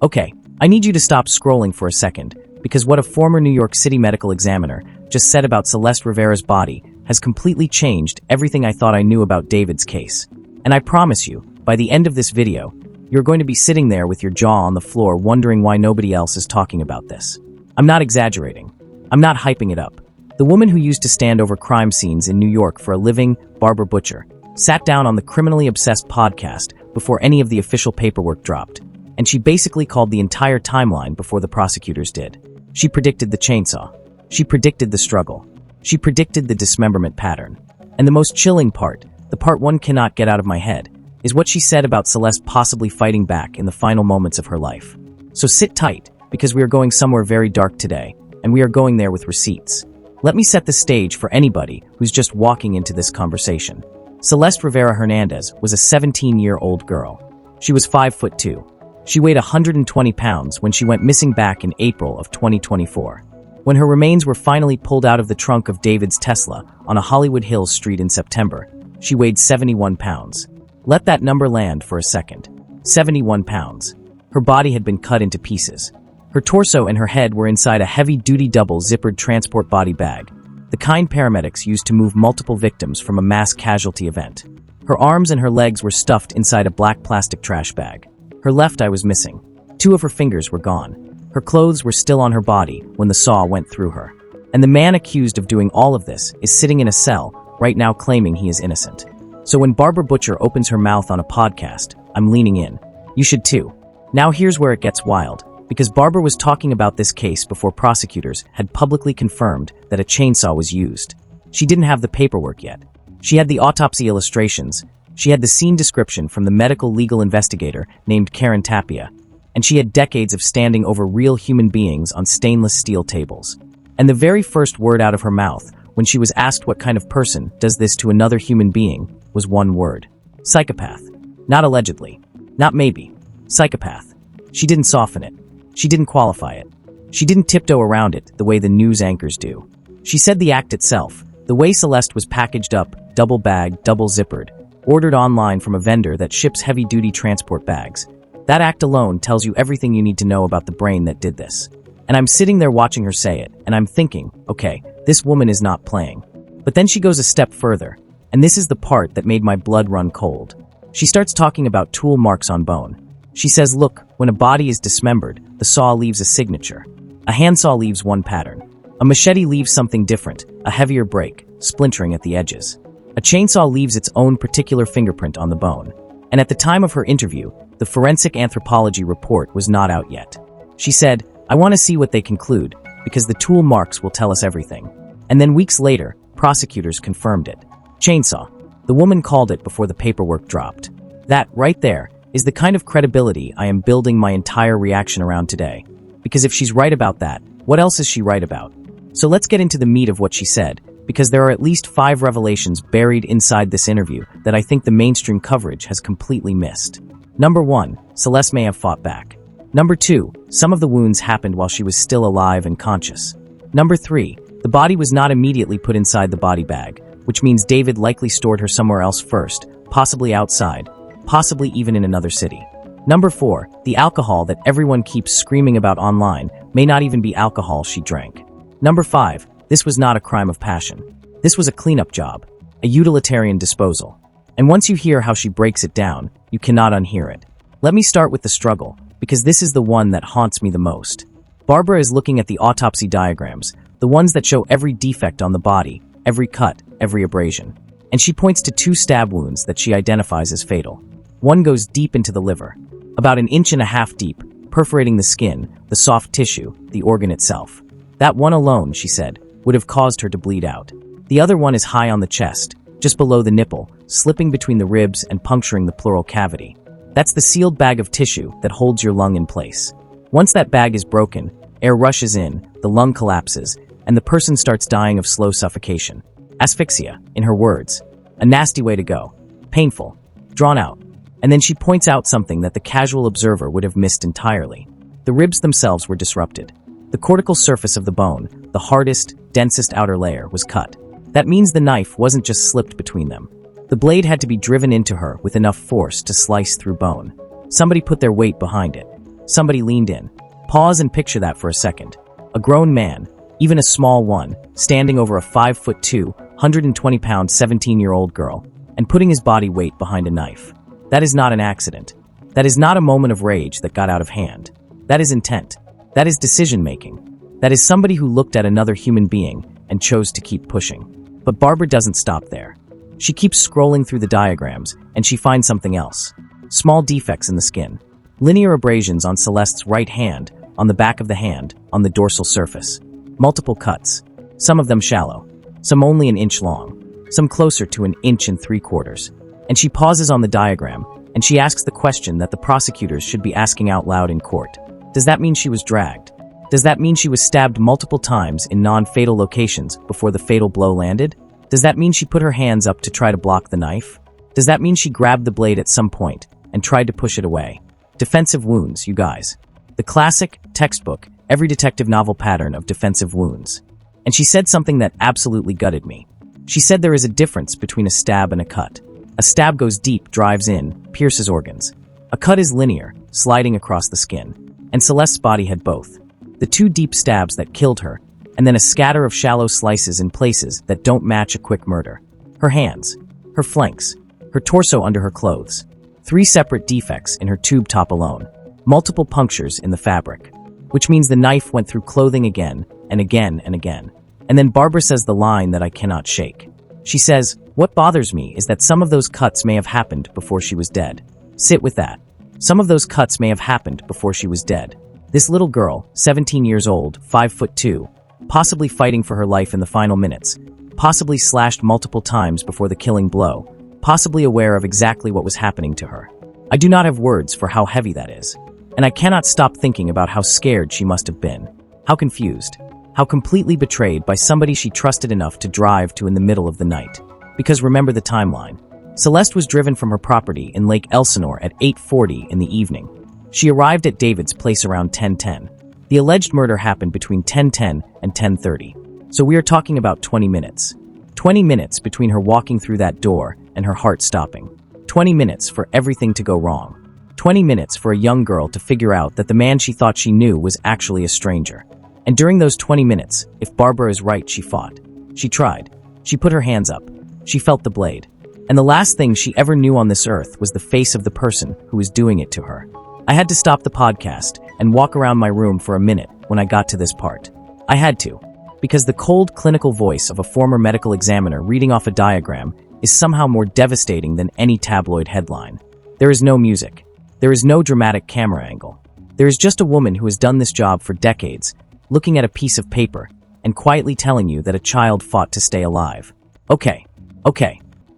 Okay, I need you to stop scrolling for a second, because what a former New York City medical examiner just said about Celeste Rivera's body has completely changed everything I thought I knew about David's case. And I promise you, by the end of this video, you're going to be sitting there with your jaw on the floor wondering why nobody else is talking about this. I'm not exaggerating. I'm not hyping it up. The woman who used to stand over crime scenes in New York for a living, Barbara Butcher, sat down on the Criminally Obsessed podcast before any of the official paperwork dropped, and she basically called the entire timeline before the prosecutors did. She predicted the chainsaw. She predicted the struggle. She predicted the dismemberment pattern. And the most chilling part, the part one cannot get out of my head, is what she said about Celeste possibly fighting back in the final moments of her life. So sit tight, because we are going somewhere very dark today, and we are going there with receipts. Let me set the stage for anybody who's just walking into this conversation. Celeste Rivas Hernandez was a 17-year-old girl. She was 5'2". She weighed 120 pounds when she went missing back in April of 2024. When her remains were finally pulled out of the trunk of D4vd's Tesla on a Hollywood Hills street in September, she weighed 71 pounds. Let that number land for a second. 71 pounds. Her body had been cut into pieces. Her torso and her head were inside a heavy-duty double-zippered transport body bag, the kind paramedics used to move multiple victims from a mass casualty event. Her arms and her legs were stuffed inside a black plastic trash bag. Her left eye was missing. 2 of her fingers were gone. Her clothes were still on her body when the saw went through her. And the man accused of doing all of this is sitting in a cell right now claiming he is innocent. So when Barbara Butcher opens her mouth on a podcast, I'm leaning in. You should too. Now here's where it gets wild, because Barbara was talking about this case before prosecutors had publicly confirmed that a chainsaw was used. She didn't have the paperwork yet. She had the autopsy illustrations. She had the scene description from the medical legal investigator named Karen Tapia, and she had decades of standing over real human beings on stainless steel tables. And the very first word out of her mouth when she was asked what kind of person does this to another human being was one word. Psychopath. Not allegedly. Not maybe. Psychopath. She didn't soften it. She didn't qualify it. She didn't tiptoe around it the way the news anchors do. She said the act itself, the way Celeste was packaged up, double-bagged, double-zippered, ordered online from a vendor that ships heavy-duty transport bags. That act alone tells you everything you need to know about the brain that did this. And I'm sitting there watching her say it, and I'm thinking, okay, this woman is not playing. But then she goes a step further, and this is the part that made my blood run cold. She starts talking about tool marks on bone. She says, look, when a body is dismembered, the saw leaves a signature. A handsaw leaves one pattern. A machete leaves something different, a heavier break, splintering at the edges. A chainsaw leaves its own particular fingerprint on the bone. And at the time of her interview, the forensic anthropology report was not out yet. She said, I want to see what they conclude, because the tool marks will tell us everything. And then weeks later, prosecutors confirmed it. Chainsaw. The woman called it before the paperwork dropped. That, right there, is the kind of credibility I am building my entire reaction around today. Because if she's right about that, what else is she right about? So let's get into the meat of what she said, because there are at least 5 revelations buried inside this interview that I think the mainstream coverage has completely missed. Number 1, Celeste may have fought back. Number 2, some of the wounds happened while she was still alive and conscious. Number 3, the body was not immediately put inside the body bag, which means David likely stored her somewhere else first, possibly outside, possibly even in another city. Number 4, the alcohol that everyone keeps screaming about online may not even be alcohol she drank. Number 5, this was not a crime of passion. This was a cleanup job, a utilitarian disposal. And once you hear how she breaks it down, you cannot unhear it. Let me start with the struggle, because this is the one that haunts me the most. Barbara is looking at the autopsy diagrams, the ones that show every defect on the body, every cut, every abrasion. And she points to 2 stab wounds that she identifies as fatal. One goes deep into the liver, about 1.5 inches deep, perforating the skin, the soft tissue, the organ itself. That one alone, she said, would have caused her to bleed out. The other one is high on the chest, just below the nipple, slipping between the ribs and puncturing the pleural cavity. That's the sealed bag of tissue that holds your lung in place. Once that bag is broken, air rushes in, the lung collapses, and the person starts dying of slow suffocation. Asphyxia, in her words. A nasty way to go. Painful. Drawn out. And then she points out something that the casual observer would have missed entirely. The ribs themselves were disrupted. The cortical surface of the bone, the hardest, densest outer layer, was cut. That means the knife wasn't just slipped between them. The blade had to be driven into her with enough force to slice through bone. Somebody put their weight behind it. Somebody leaned in. Pause and picture that for a second. A grown man, even a small one, standing over a 5'2", 120-pound 17-year-old girl, and putting his body weight behind a knife. That is not an accident. That is not a moment of rage that got out of hand. That is intent. That is decision-making. That is somebody who looked at another human being and chose to keep pushing. But Barbara doesn't stop there. She keeps scrolling through the diagrams, and she finds something else. Small defects in the skin. Linear abrasions on Celeste's right hand, on the back of the hand, on the dorsal surface. Multiple cuts. Some of them shallow. Some only an inch long. Some closer to an inch and 3/4. And she pauses on the diagram, and she asks the question that the prosecutors should be asking out loud in court. Does that mean she was dragged? Does that mean she was stabbed multiple times in non-fatal locations before the fatal blow landed? Does that mean she put her hands up to try to block the knife? Does that mean she grabbed the blade at some point and tried to push it away? Defensive wounds, you guys. The classic, textbook, every detective novel pattern of defensive wounds. And she said something that absolutely gutted me. She said there is a difference between a stab and a cut. A stab goes deep, drives in, pierces organs. A cut is linear, sliding across the skin. And Celeste's body had both. The 2 deep stabs that killed her, and then a scatter of shallow slices in places that don't match a quick murder. Her hands, her flanks, her torso under her clothes. 3 separate defects in her tube top alone. Multiple punctures in the fabric. Which means the knife went through clothing again, and again, and again. And then Barbara says the line that I cannot shake. She says, "What bothers me is that some of those cuts may have happened before she was dead." Sit with that. Some of those cuts may have happened before she was dead. This little girl, 17 years old, 5'2", possibly fighting for her life in the final minutes, possibly slashed multiple times before the killing blow, possibly aware of exactly what was happening to her. I do not have words for how heavy that is. And I cannot stop thinking about how scared she must have been. How confused. How completely betrayed by somebody she trusted enough to drive to in the middle of the night. Because remember the timeline. Celeste was driven from her property in Lake Elsinore at 8:40 in the evening. She arrived at David's place around 10:10. The alleged murder happened between 10:10 and 10:30. So we are talking about 20 minutes. 20 minutes between her walking through that door and her heart stopping. 20 minutes for everything to go wrong. 20 minutes for a young girl to figure out that the man she thought she knew was actually a stranger. And during those 20 minutes, if Barbara is right, she fought. She tried. She put her hands up. She felt the blade. And the last thing she ever knew on this earth was the face of the person who was doing it to her. I had to stop the podcast and walk around my room for a minute when I got to this part. I had to, because the cold clinical voice of a former medical examiner reading off a diagram is somehow more devastating than any tabloid headline. There is no music. There is no dramatic camera angle. There is just a woman who has done this job for decades, looking at a piece of paper and quietly telling you that a child fought to stay alive. Okay.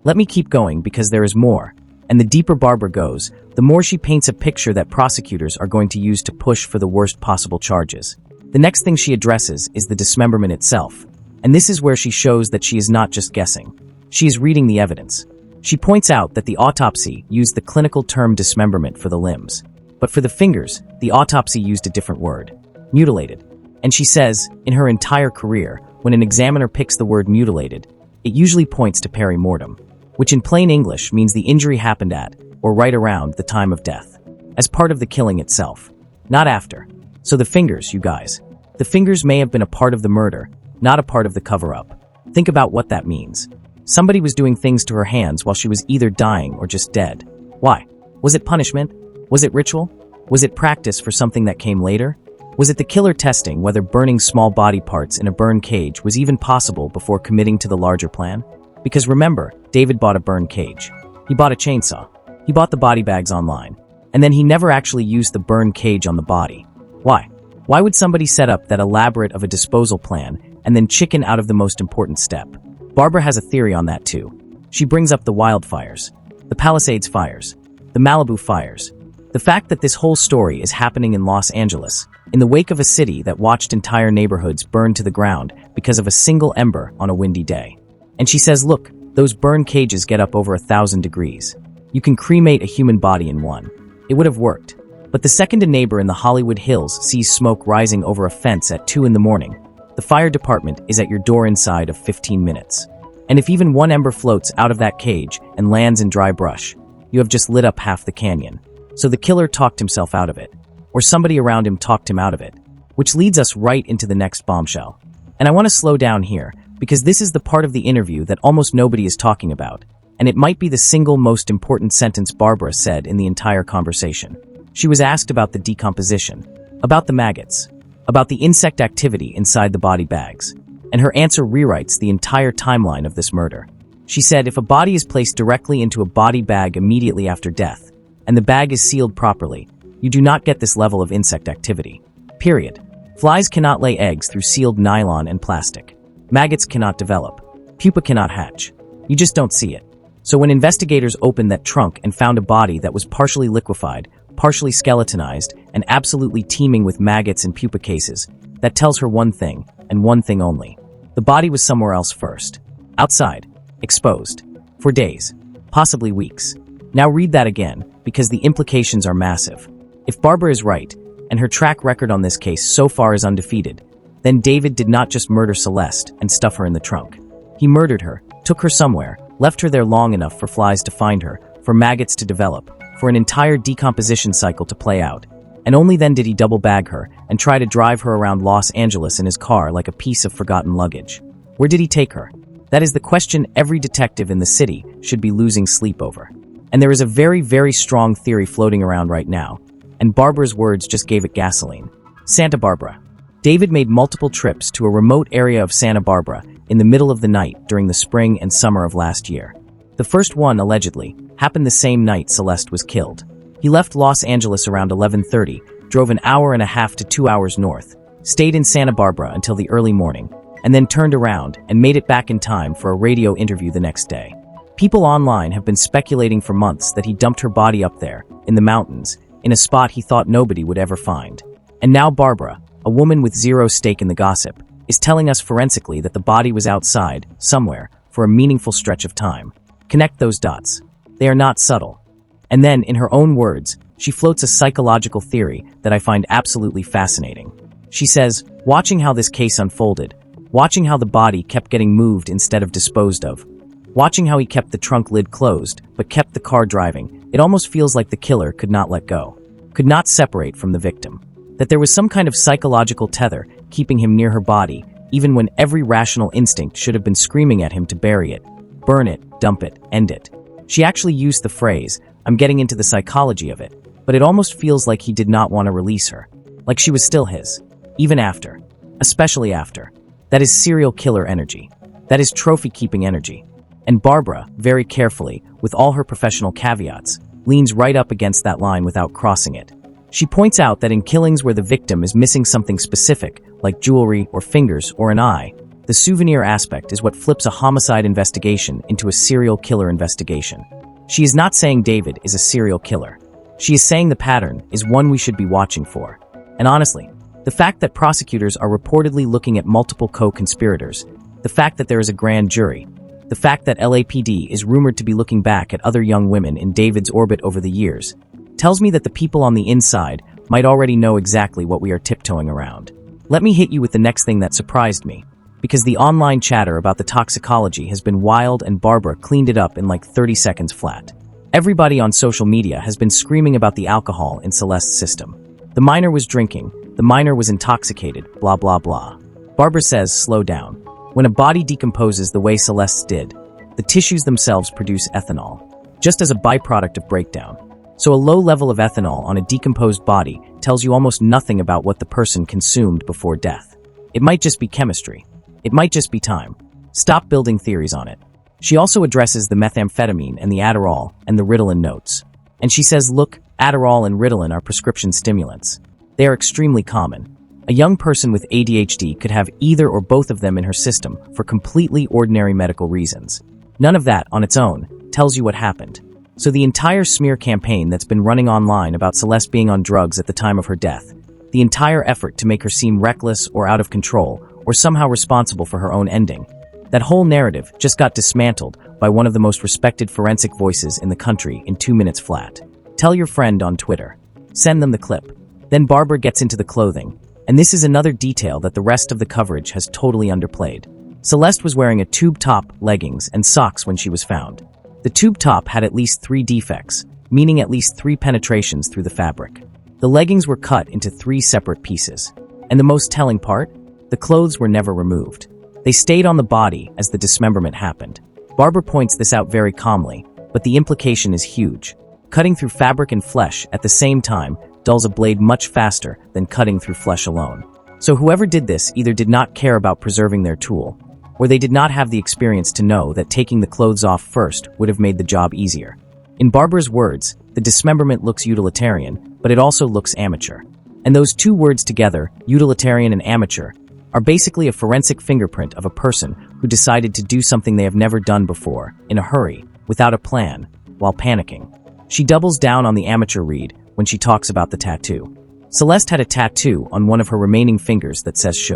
Let me keep going because there is more. And the deeper Barbara goes, the more she paints a picture that prosecutors are going to use to push for the worst possible charges. The next thing she addresses is the dismemberment itself. And this is where she shows that she is not just guessing. She is reading the evidence. She points out that the autopsy used the clinical term dismemberment for the limbs. But for the fingers, the autopsy used a different word. Mutilated. And she says, in her entire career, when an examiner picks the word mutilated, it usually points to peri-mortem, which in plain English means the injury happened at, or right around, the time of death, as part of the killing itself, not after. So the fingers, you guys. The fingers may have been a part of the murder, not a part of the cover-up. Think about what that means. Somebody was doing things to her hands while she was either dying or just dead. Why? Was it punishment? Was it ritual? Was it practice for something that came later? Was it the killer testing whether burning small body parts in a burn cage was even possible before committing to the larger plan? Because remember, David bought a burn cage. He bought a chainsaw. He bought the body bags online. And then he never actually used the burn cage on the body. Why? Why would somebody set up that elaborate of a disposal plan and then chicken out of the most important step? Barbara has a theory on that too. She brings up the wildfires, the Palisades fires, the Malibu fires, the fact that this whole story is happening in Los Angeles, in the wake of a city that watched entire neighborhoods burn to the ground because of a single ember on a windy day. And she says, look, those burn cages get up over 1,000 degrees. You can cremate a human body in one. It would have worked. But the second a neighbor in the Hollywood Hills sees smoke rising over a fence at 2 in the morning, the fire department is at your door inside of 15 minutes. And if even one ember floats out of that cage and lands in dry brush, you have just lit up half the canyon. So the killer talked himself out of it. or somebody around him talked him out of it. Which leads us right into the next bombshell. And I want to slow down here, because this is the part of the interview that almost nobody is talking about, and it might be the single most important sentence Barbara said in the entire conversation. She was asked about the decomposition, about the maggots, about the insect activity inside the body bags, and her answer rewrites the entire timeline of this murder. She said if a body is placed directly into a body bag immediately after death, and the bag is sealed properly, you do not get this level of insect activity. Period. Flies cannot lay eggs through sealed nylon and plastic. Maggots cannot develop. Pupa cannot hatch. You just don't see it. So when investigators opened that trunk and found a body that was partially liquefied, partially skeletonized, and absolutely teeming with maggots and pupa cases, that tells her one thing, and one thing only. The body was somewhere else first. Outside. Exposed. For days. Possibly weeks. Now read that again, because the implications are massive. If Barbara is right, and her track record on this case so far is undefeated, then David did not just murder Celeste and stuff her in the trunk. He murdered her, took her somewhere, left her there long enough for flies to find her, for maggots to develop, for an entire decomposition cycle to play out. And only then did he double bag her and try to drive her around Los Angeles in his car like a piece of forgotten luggage. Where did he take her? That is the question every detective in the city should be losing sleep over. And there is a very, very strong theory floating around right now, and Barbara's words just gave it gasoline. Santa Barbara. David made multiple trips to a remote area of Santa Barbara in the middle of the night during the spring and summer of last year. The first one, allegedly, happened the same night Celeste was killed. He left Los Angeles around 11:30, drove an hour and a half to 2 hours north, stayed in Santa Barbara until the early morning, and then turned around and made it back in time for a radio interview the next day. People online have been speculating for months that he dumped her body up there, in the mountains, in a spot he thought nobody would ever find. And now Barbara, a woman with zero stake in the gossip, is telling us forensically that the body was outside, somewhere, for a meaningful stretch of time. Connect those dots. They are not subtle. And then, in her own words, she floats a psychological theory that I find absolutely fascinating. She says, watching how this case unfolded, watching how the body kept getting moved instead of disposed of, watching how he kept the trunk lid closed, but kept the car driving, it almost feels like the killer could not let go, could not separate from the victim. That there was some kind of psychological tether keeping him near her body, even when every rational instinct should have been screaming at him to bury it, burn it, dump it, end it. She actually used the phrase, I'm getting into the psychology of it, but it almost feels like he did not want to release her. Like she was still his. Even after. Especially after. That is serial killer energy. That is trophy-keeping energy. And Barbara, very carefully, with all her professional caveats, leans right up against that line without crossing it. She points out that in killings where the victim is missing something specific, like jewelry or fingers or an eye, the souvenir aspect is what flips a homicide investigation into a serial killer investigation. She is not saying David is a serial killer. She is saying the pattern is one we should be watching for. And honestly, the fact that prosecutors are reportedly looking at multiple co-conspirators, the fact that there is a grand jury, the fact that LAPD is rumored to be looking back at other young women in David's orbit over the years, tells me that the people on the inside might already know exactly what we are tiptoeing around. Let me hit you with the next thing that surprised me, because the online chatter about the toxicology has been wild and Barbara cleaned it up in like 30 seconds flat. Everybody on social media has been screaming about the alcohol in Celeste's system. The minor was drinking, the minor was intoxicated, blah blah blah. Barbara says, slow down. When a body decomposes the way Celeste's did, the tissues themselves produce ethanol, just as a byproduct of breakdown. So a low level of ethanol on a decomposed body tells you almost nothing about what the person consumed before death. It might just be chemistry. It might just be time. Stop building theories on it. She also addresses the methamphetamine and the Adderall and the Ritalin notes. And she says, look, Adderall and Ritalin are prescription stimulants. They are extremely common. A young person with ADHD could have either or both of them in her system for completely ordinary medical reasons. None of that, on its own, tells you what happened. So the entire smear campaign that's been running online about Celeste being on drugs at the time of her death, the entire effort to make her seem reckless or out of control, or somehow responsible for her own ending, that whole narrative just got dismantled by one of the most respected forensic voices in the country in 2 minutes flat. Tell your friend on Twitter. Send them the clip. Then Barbara gets into the clothing, and this is another detail that the rest of the coverage has totally underplayed. Celeste was wearing a tube top, leggings, and socks when she was found. The tube top had at least 3 defects, meaning at least 3 penetrations through the fabric. The leggings were cut into 3 separate pieces. And the most telling part? The clothes were never removed. They stayed on the body as the dismemberment happened. Barbara points this out very calmly, but the implication is huge. Cutting through fabric and flesh at the same time dulls a blade much faster than cutting through flesh alone. So whoever did this either did not care about preserving their tool, or they did not have the experience to know that taking the clothes off first would have made the job easier. In Barbara's words, the dismemberment looks utilitarian, but it also looks amateur. And those 2 words together, utilitarian and amateur, are basically a forensic fingerprint of a person who decided to do something they have never done before, in a hurry, without a plan, while panicking. She doubles down on the amateur read when she talks about the tattoo. Celeste had a tattoo on one of her remaining fingers that says "Shh,"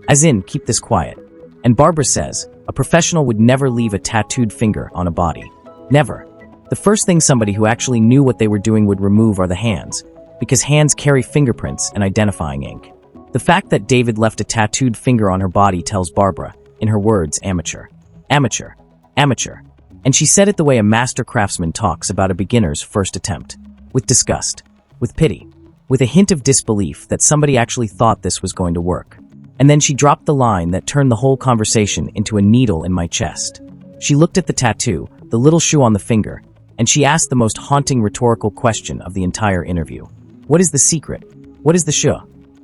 as in, keep this quiet. And Barbara says, a professional would never leave a tattooed finger on a body. Never. The first thing somebody who actually knew what they were doing would remove are the hands, because hands carry fingerprints and identifying ink. The fact that David left a tattooed finger on her body tells Barbara, in her words, amateur. Amateur. Amateur. And she said it the way a master craftsman talks about a beginner's first attempt. With disgust. With pity. With a hint of disbelief that somebody actually thought this was going to work. And then she dropped the line that turned the whole conversation into a needle in my chest. She looked at the tattoo, the little shoe on the finger, and she asked the most haunting rhetorical question of the entire interview. What is the secret? What is the shoe?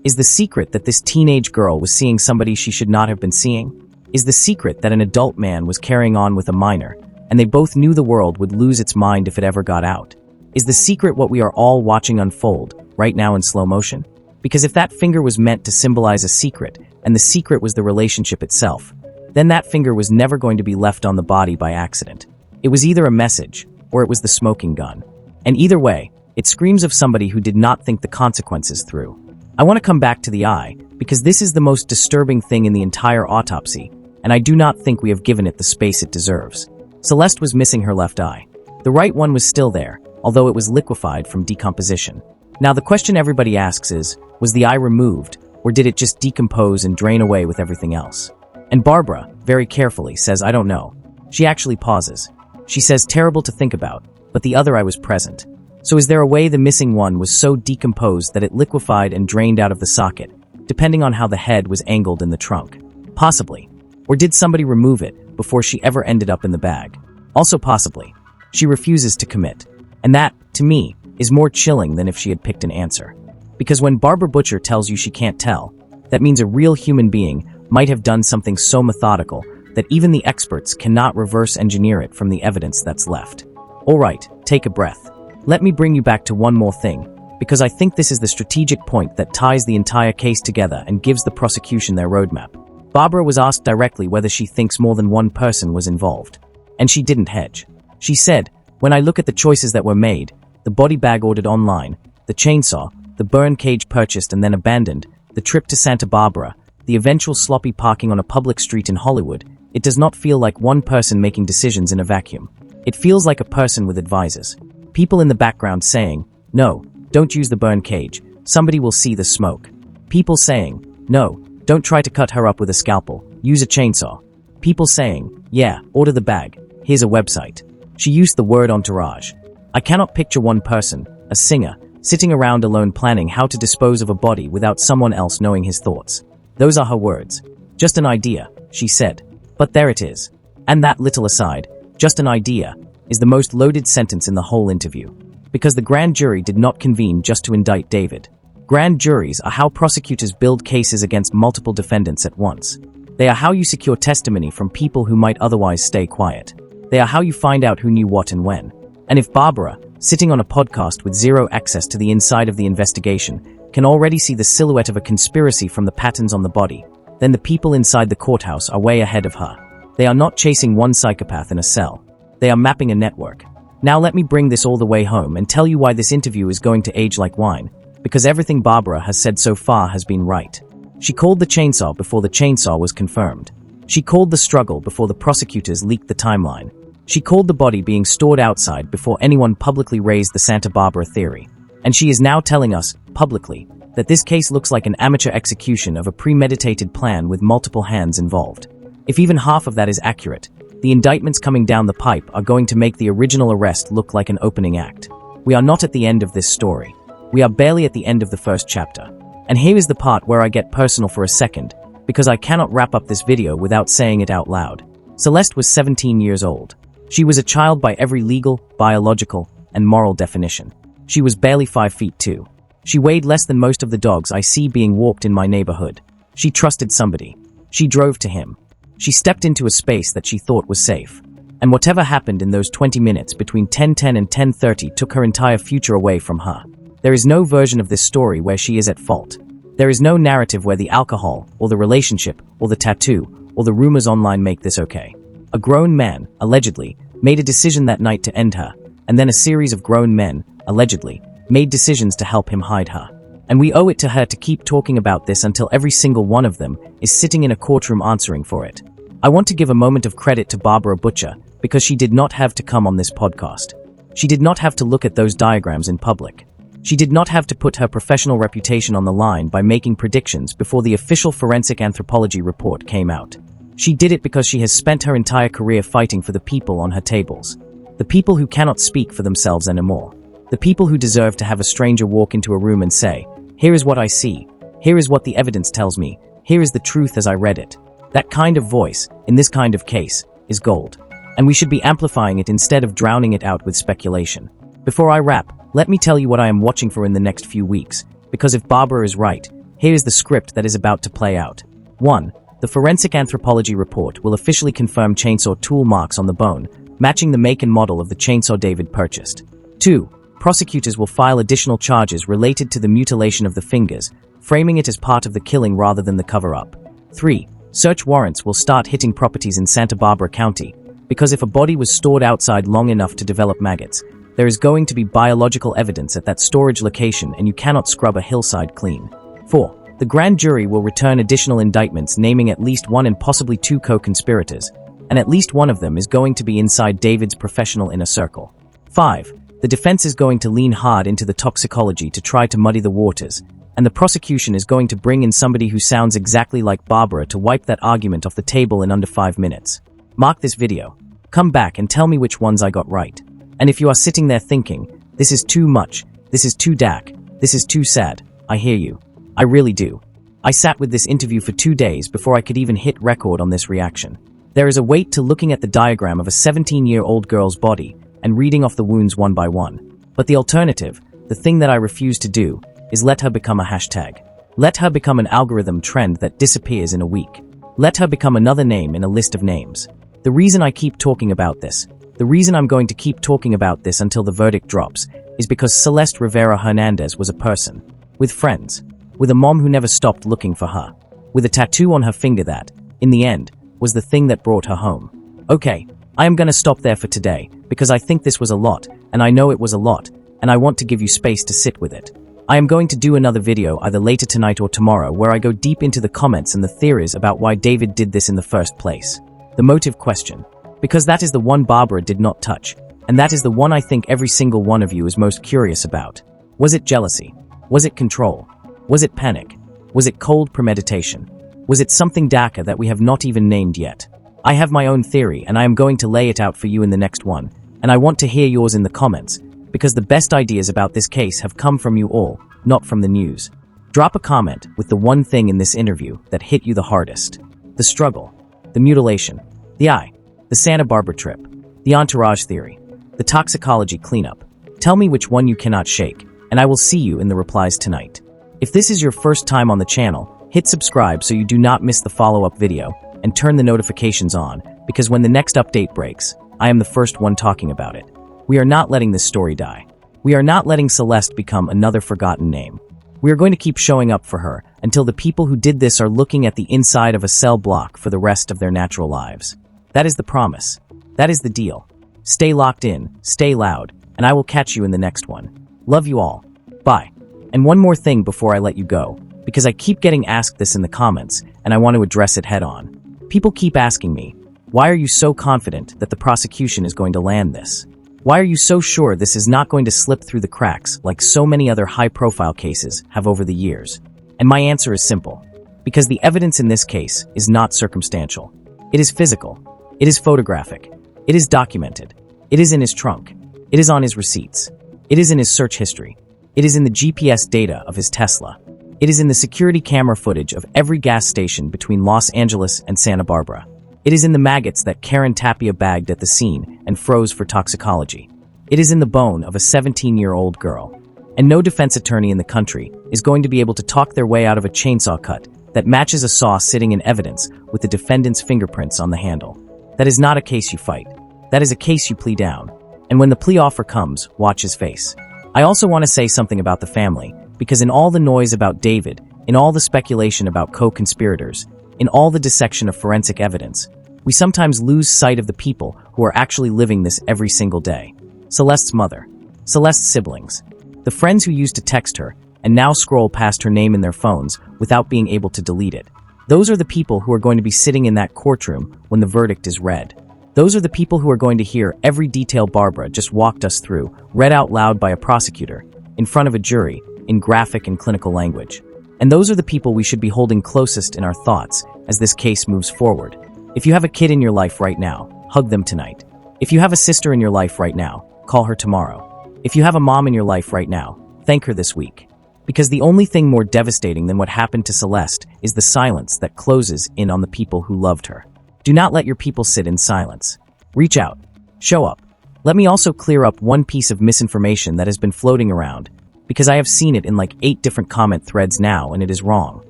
Is the secret that this teenage girl was seeing somebody she should not have been seeing? Is the secret that an adult man was carrying on with a minor, and they both knew the world would lose its mind if it ever got out? Is the secret what we are all watching unfold, right now in slow motion? Because if that finger was meant to symbolize a secret, and the secret was the relationship itself, then that finger was never going to be left on the body by accident. It was either a message, or it was the smoking gun. And either way, it screams of somebody who did not think the consequences through. I want to come back to the eye, because this is the most disturbing thing in the entire autopsy, and I do not think we have given it the space it deserves. Celeste was missing her left eye. The right one was still there, although it was liquefied from decomposition. Now the question everybody asks is, was the eye removed, or did it just decompose and drain away with everything else? And Barbara, very carefully, says, I don't know. She actually pauses. She says, terrible to think about, but the other eye was present. So is there a way the missing one was so decomposed that it liquefied and drained out of the socket, depending on how the head was angled in the trunk? Possibly. Or did somebody remove it before she ever ended up in the bag? Also possibly. She refuses to commit. And that, to me, is more chilling than if she had picked an answer. Because when Barbara Butcher tells you she can't tell, that means a real human being might have done something so methodical that even the experts cannot reverse engineer it from the evidence that's left. All right, take a breath. Let me bring you back to one more thing, because I think this is the strategic point that ties the entire case together and gives the prosecution their roadmap. Barbara was asked directly whether she thinks more than one person was involved. And she didn't hedge. She said, when I look at the choices that were made, the body bag ordered online, the chainsaw, the burn cage purchased and then abandoned, the trip to Santa Barbara, the eventual sloppy parking on a public street in Hollywood, it does not feel like one person making decisions in a vacuum. It feels like a person with advisors. People in the background saying, no, don't use the burn cage, somebody will see the smoke. People saying, no, don't try to cut her up with a scalpel, use a chainsaw. People saying, yeah, order the bag, here's a website. She used the word entourage. I cannot picture one person, a singer, sitting around alone planning how to dispose of a body without someone else knowing his thoughts. Those are her words. Just an idea, she said. But there it is. And that little aside, just an idea, is the most loaded sentence in the whole interview. Because the grand jury did not convene just to indict David. Grand juries are how prosecutors build cases against multiple defendants at once. They are how you secure testimony from people who might otherwise stay quiet. They are how you find out who knew what and when. And if Barbara, sitting on a podcast with zero access to the inside of the investigation, can already see the silhouette of a conspiracy from the patterns on the body, then the people inside the courthouse are way ahead of her. They are not chasing one psychopath in a cell. They are mapping a network. Now let me bring this all the way home and tell you why this interview is going to age like wine, because everything Barbara has said so far has been right. She called the chainsaw before the chainsaw was confirmed. She called the struggle before the prosecutors leaked the timeline. She called the body being stored outside before anyone publicly raised the Santa Barbara theory. And she is now telling us, publicly, that this case looks like an amateur execution of a premeditated plan with multiple hands involved. If even half of that is accurate, the indictments coming down the pipe are going to make the original arrest look like an opening act. We are not at the end of this story. We are barely at the end of the first chapter. And here is the part where I get personal for a second, because I cannot wrap up this video without saying it out loud. Celeste was 17 years old. She was a child by every legal, biological, and moral definition. She was barely 5 feet 2. She weighed less than most of the dogs I see being walked in my neighborhood. She trusted somebody. She drove to him. She stepped into a space that she thought was safe. And whatever happened in those 20 minutes between 10:10 and 10:30 took her entire future away from her. There is no version of this story where she is at fault. There is no narrative where the alcohol, or the relationship, or the tattoo, or the rumors online make this okay. A grown man, allegedly, made a decision that night to end her, and then a series of grown men, allegedly, made decisions to help him hide her. And we owe it to her to keep talking about this until every single one of them is sitting in a courtroom answering for it. I want to give a moment of credit to Barbara Butcher because she did not have to come on this podcast. She did not have to look at those diagrams in public. She did not have to put her professional reputation on the line by making predictions before the official forensic anthropology report came out. She did it because she has spent her entire career fighting for the people on her tables. The people who cannot speak for themselves anymore. The people who deserve to have a stranger walk into a room and say, "Here is what I see. Here is what the evidence tells me. Here is the truth as I read it." That kind of voice, in this kind of case, is gold. And we should be amplifying it instead of drowning it out with speculation. Before I wrap, let me tell you what I am watching for in the next few weeks, because if Barbara is right, here is the script that is about to play out. 1. The forensic anthropology report will officially confirm chainsaw tool marks on the bone, matching the make and model of the chainsaw David purchased. 2. Prosecutors will file additional charges related to the mutilation of the fingers, framing it as part of the killing rather than the cover-up. 3. Search warrants will start hitting properties in Santa Barbara County, because if a body was stored outside long enough to develop maggots, there is going to be biological evidence at that storage location and you cannot scrub a hillside clean. 4. The grand jury will return additional indictments naming at least 1 and possibly 2 co-conspirators, and at least one of them is going to be inside David's professional inner circle. 5. The defense is going to lean hard into the toxicology to try to muddy the waters, and the prosecution is going to bring in somebody who sounds exactly like Barbara to wipe that argument off the table in under 5 minutes. Mark this video. Come back and tell me which ones I got right. And if you are sitting there thinking, this is too much, this is too dark, this is too sad, I hear you. I really do. I sat with this interview for 2 days before I could even hit record on this reaction. There is a weight to looking at the diagram of a 17-year-old girl's body and reading off the wounds one by one. But the alternative, the thing that I refuse to do, is let her become a hashtag. Let her become an algorithm trend that disappears in a week. Let her become another name in a list of names. The reason I keep talking about this, the reason I'm going to keep talking about this until the verdict drops, is because Celeste Rivas Hernandez was a person. With friends. With a mom who never stopped looking for her. With a tattoo on her finger that, in the end, was the thing that brought her home. Okay, I am going to stop there for today, because I think this was a lot, and I know it was a lot, and I want to give you space to sit with it. I am going to do another video either later tonight or tomorrow where I go deep into the comments and the theories about why David did this in the first place. The motive question. Because that is the one Barbara did not touch, and that is the one I think every single one of you is most curious about. Was it jealousy? Was it control? Was it panic? Was it cold premeditation? Was it something darker that we have not even named yet? I have my own theory and I am going to lay it out for you in the next one, and I want to hear yours in the comments, because the best ideas about this case have come from you all, not from the news. Drop a comment with the one thing in this interview that hit you the hardest. The struggle, the mutilation, the eye, the Santa Barbara trip, the entourage theory, the toxicology cleanup. Tell me which one you cannot shake, and I will see you in the replies tonight. If this is your first time on the channel, hit subscribe so you do not miss the follow-up video, and turn the notifications on, because when the next update breaks, I am the first one talking about it. We are not letting this story die. We are not letting Celeste become another forgotten name. We are going to keep showing up for her until the people who did this are looking at the inside of a cell block for the rest of their natural lives. That is the promise. That is the deal. Stay locked in, stay loud, and I will catch you in the next one. Love you all. Bye. And one more thing before I let you go, because I keep getting asked this in the comments, and I want to address it head on. People keep asking me, why are you so confident that the prosecution is going to land this? Why are you so sure this is not going to slip through the cracks like so many other high-profile cases have over the years? And my answer is simple. Because the evidence in this case is not circumstantial. It is physical. It is photographic. It is documented. It is in his trunk. It is on his receipts. It is in his search history. It is in the GPS data of his Tesla. It is in the security camera footage of every gas station between Los Angeles and Santa Barbara. It is in the maggots that Karen Tapia bagged at the scene and froze for toxicology. It is in the bone of a 17-year-old girl. And no defense attorney in the country is going to be able to talk their way out of a chainsaw cut that matches a saw sitting in evidence with the defendant's fingerprints on the handle. That is not a case you fight. That is a case you plea down. And when the plea offer comes, watch his face. I also want to say something about the family, because in all the noise about David, in all the speculation about co-conspirators, in all the dissection of forensic evidence, we sometimes lose sight of the people who are actually living this every single day. Celeste's mother, Celeste's siblings, the friends who used to text her and now scroll past her name in their phones without being able to delete it. Those are the people who are going to be sitting in that courtroom when the verdict is read. Those are the people who are going to hear every detail Barbara just walked us through, read out loud by a prosecutor, in front of a jury, in graphic and clinical language. And those are the people we should be holding closest in our thoughts as this case moves forward. If you have a kid in your life right now, hug them tonight. If you have a sister in your life right now, call her tomorrow. If you have a mom in your life right now, thank her this week. Because the only thing more devastating than what happened to Celeste is the silence that closes in on the people who loved her. Do not let your people sit in silence. Reach out. Show up. Let me also clear up one piece of misinformation that has been floating around, because I have seen it in like 8 different comment threads now and it is wrong.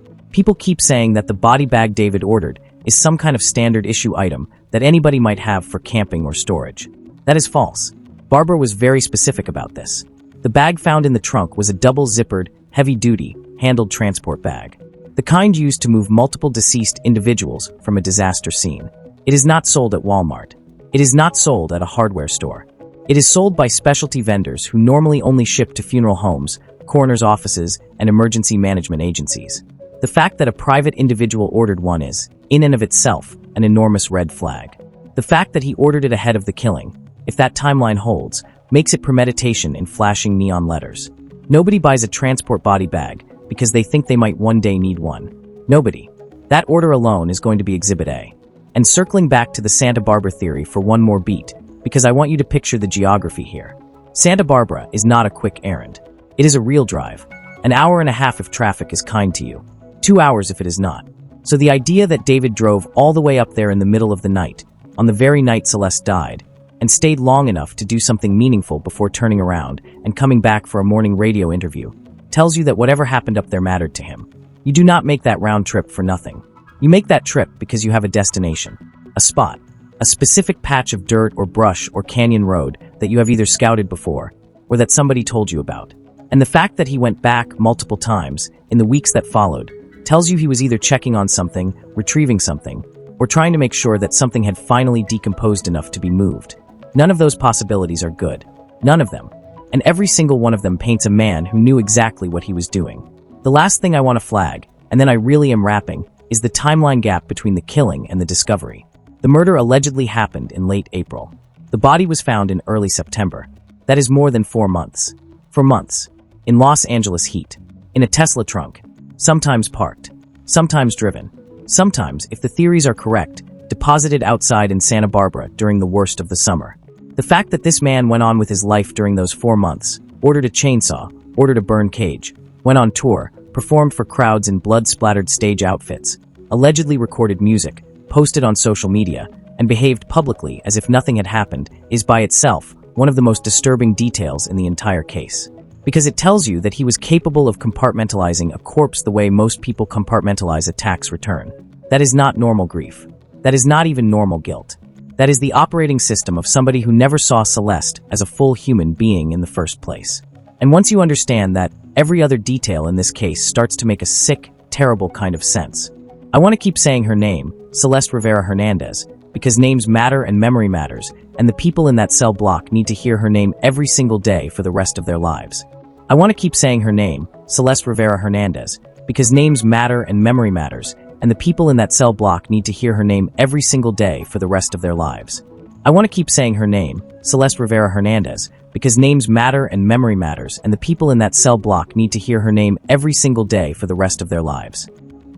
People keep saying that the body bag David ordered is some kind of standard issue item that anybody might have for camping or storage. That is false. Barbara was very specific about this. The bag found in the trunk was a double-zippered, heavy-duty, handled transport bag. The kind used to move multiple deceased individuals from a disaster scene. It is not sold at Walmart. It is not sold at a hardware store. It is sold by specialty vendors who normally only ship to funeral homes, coroner's offices, and emergency management agencies. The fact that a private individual ordered one is, in and of itself, an enormous red flag. The fact that he ordered it ahead of the killing, if that timeline holds, makes it premeditation in flashing neon letters. Nobody buys a transport body bag because they think they might one day need one. Nobody. That order alone is going to be Exhibit A. And circling back to the Santa Barbara theory for one more beat, because I want you to picture the geography here. Santa Barbara is not a quick errand. It is a real drive. An hour and a half if traffic is kind to you. 2 hours if it is not. So the idea that David drove all the way up there in the middle of the night, on the very night Celeste died, and stayed long enough to do something meaningful before turning around and coming back for a morning radio interview, tells you that whatever happened up there mattered to him. You do not make that round trip for nothing. You make that trip because you have a destination, a spot, a specific patch of dirt or brush or canyon road that you have either scouted before or that somebody told you about. And the fact that he went back multiple times in the weeks that followed tells you he was either checking on something, retrieving something, or trying to make sure that something had finally decomposed enough to be moved. None of those possibilities are good. None of them. And every single one of them paints a man who knew exactly what he was doing. The last thing I want to flag, and then I really am wrapping, is the timeline gap between the killing and the discovery. The murder allegedly happened in late April. The body was found in early September. That is more than 4 months. For months. In Los Angeles heat. In a Tesla trunk. Sometimes parked. Sometimes driven. Sometimes, if the theories are correct, deposited outside in Santa Barbara during the worst of the summer. The fact that this man went on with his life during those 4 months, ordered a chainsaw, ordered a burn cage, went on tour, performed for crowds in blood-splattered stage outfits, allegedly recorded music, posted on social media, and behaved publicly as if nothing had happened is by itself one of the most disturbing details in the entire case. Because it tells you that he was capable of compartmentalizing a corpse the way most people compartmentalize a tax return. That is not normal grief. That is not even normal guilt. That is the operating system of somebody who never saw Celeste as a full human being in the first place. And once you understand that, every other detail in this case starts to make a sick, terrible kind of sense. I want to keep saying her name, Celeste Rivas Hernandez, because names matter and memory matters, and the people in that cell block need to hear her name every single day for the rest of their lives. I want to keep saying her name, Celeste Rivas Hernandez, because names matter and memory matters, and the people in that cell block need to hear her name every single day for the rest of their lives. I want to keep saying her name, Celeste Rivas Hernandez, because names matter and memory matters, and the people in that cell block need to hear her name every single day for the rest of their lives.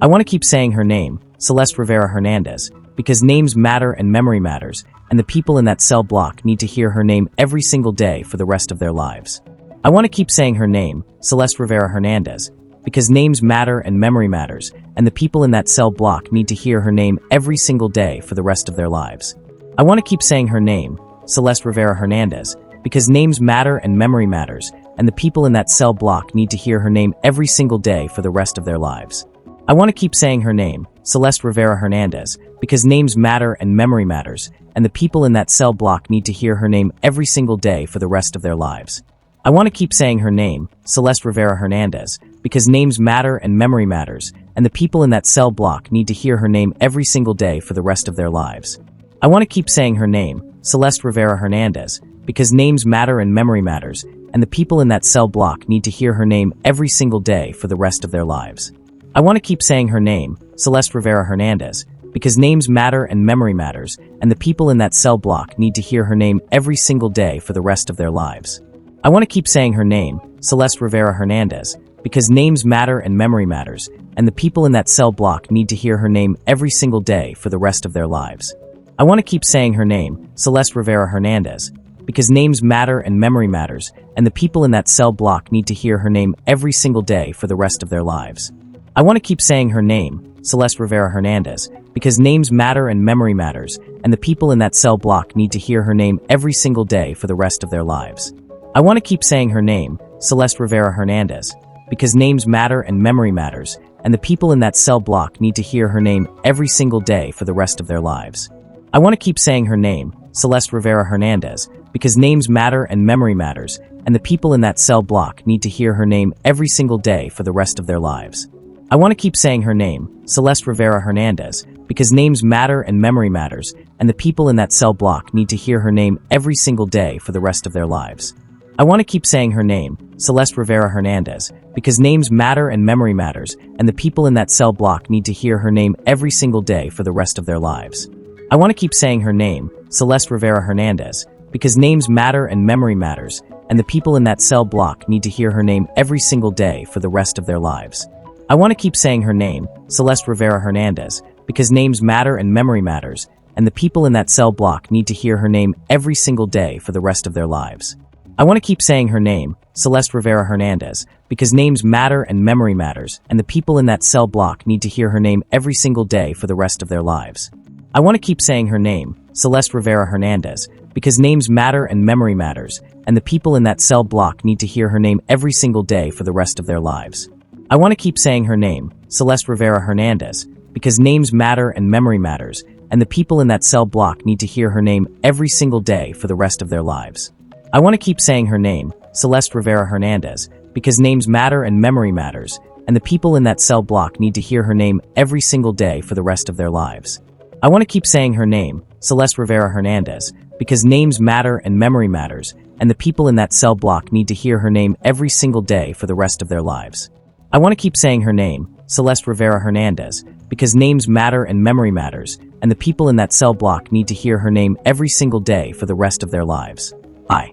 I want to keep saying her name, Celeste Rivas Hernandez, because names matter and memory matters, and the people in that cell block need to hear her name every single day for the rest of their lives. I want to keep saying her name, Celeste Rivas Hernandez, because names matter and memory matters, and the people in that cell block need to hear her name every single day for the rest of their lives. I want to keep saying her name, Celeste Rivas Hernandez, because names matter and memory matters, and the people in that cell block need to hear her name every single day for the rest of their lives. I want to keep saying her name, Celeste Rivas Hernandez, because names matter and memory matters, and the people in that cell block need to hear her name every single day for the rest of their lives. I want to keep saying her name, Celeste Rivas Hernandez, because names matter and memory matters, and the people in that cell block need to hear her name every single day for the rest of their lives. I want to keep saying her name, Celeste Rivas Hernandez, because names matter and memory matters, and the people in that cell block need to hear her name every single day for the rest of their lives. I want to keep saying her name, Celeste Rivas Hernandez, because names matter and memory matters, and the people in that cell block need to hear her name every single day for the rest of their lives. I want to keep saying her name, Celeste Rivas Hernandez, because names matter and memory matters, and the people in that cell block need to hear her name every single day for the rest of their lives. I want to keep saying her name, Celeste Rivas Hernandez, because names matter and memory matters, and the people in that cell block need to hear her name every single day for the rest of their lives. I want to keep saying her name, Celeste Rivas Hernandez, because names matter and memory matters, and the people in that cell block need to hear her name every single day for the rest of their lives. I want to keep saying her name, Celeste Rivas Hernandez, because names matter and memory matters, and the people in that cell block need to hear her name every single day for the rest of their lives. I want to keep saying her name, Celeste Rivas Hernandez, because names matter and memory matters, and the people in that cell block need to hear her name every single day for the rest of their lives. I want to keep saying her name, Celeste Rivas Hernandez, because names matter and memory matters, and the people in that cell block need to hear her name every single day for the rest of their lives. I want to keep saying her name, Celeste Rivas Hernandez, because names matter and memory matters, and the people in that cell block need to hear her name every single day for the rest of their lives. I want to keep saying her name, Celeste Rivas Hernandez, because names matter and memory matters, and the people in that cell block need to hear her name every single day for the rest of their lives. I want to keep saying her name, Celeste Rivas Hernandez, because names matter and memory matters, and the people in that cell block need to hear her name every single day for the rest of their lives. I want to keep saying her name, Celeste Rivas Hernandez, because names matter and memory matters, and the people in that cell block need to hear her name every single day for the rest of their lives. I want to keep saying her name, Celeste Rivas Hernandez, because names matter and memory matters, and the people in that cell block need to hear her name every single day for the rest of their lives. I want to keep saying her name, Celeste Rivas Hernandez, because names matter and memory matters, and the people in that cell block need to hear her name every single day for the rest of their lives. I want to keep saying her name, Celeste Rivas Hernandez, because names matter and memory matters, and the people in that cell block need to hear her name every single day for the rest of their lives. I want to keep saying her name, Celeste Rivas Hernandez, because names matter and memory matters, and the people in that cell block need to hear her name every single day for the rest of their lives. I want to keep saying her name, Celeste Rivas Hernandez, because names matter and memory matters, and the people in that cell block need to hear her name every single day for the rest of their lives. I